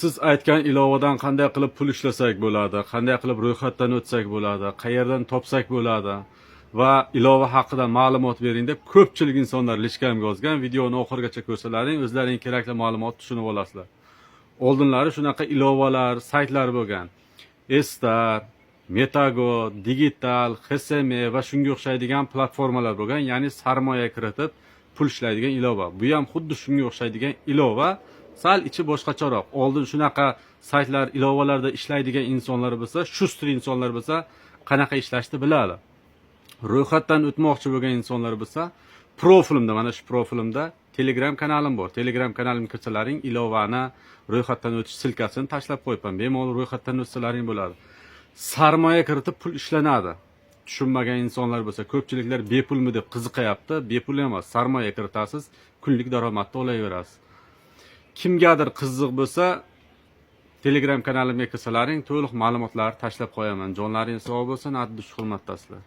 Siz aytgan ilovadan qanday qilib pul ishlasak bo'ladi, qanday qilib ro'yxatdan o'tsak bo'ladi, qayerdan topsak bo'ladi va ilova haqida ma'lumot bering deb ko'pchilik insonlar lishkamga yozgan. Videoni oxirigacha ko'rsalaring, o'zlaring kerakli ma'lumot tushunib olasizlar. Oldinlari shunaqa ilovalar, saytlar bo'lgan. Estar, Metago, Digital, XSM va shunga o'xshaydigan platformalar bo'lgan, ya'ni sarmoya kiritib pul ishlaydigan ilova. Bu ham xuddi shunga o'xshaydigan ilova, sal ichi boshqacharoq. Oldin shunaqa saytlar, ilovalarda ishlaydigan insonlar bo'lsa, shu stir insonlar bo'lsa, qanaqa ishlashni biladi. Ro'yxatdan o'tmoqchi bo'lgan insonlar bo'lsa, profilimda, mana shu profilimda Telegram kanalim bor. Telegram kanalimga kirsalaring, ilovani ro'yxatdan o'tish silkasini tashlab qo'yibman. Bemalol ro'yxatdan o'tsalaring bo'ladi. Sarmoya kiritib pul ishlanadi. Tushunmagan insonlar bo'lsa, ko'pchiliklar bepulmi deb qiziqayapti. Bepul emas, sarmoya kiritasiz, kunlik daromadni olaverasiz. Kimgadir qiziq bo'lsa, Telegram kanalimga kirsalaring, to'liq ma'lumotlar tashlab qo'yaman. Jonlaringiz sog' bo'lsin, addush hurmatdasizlar.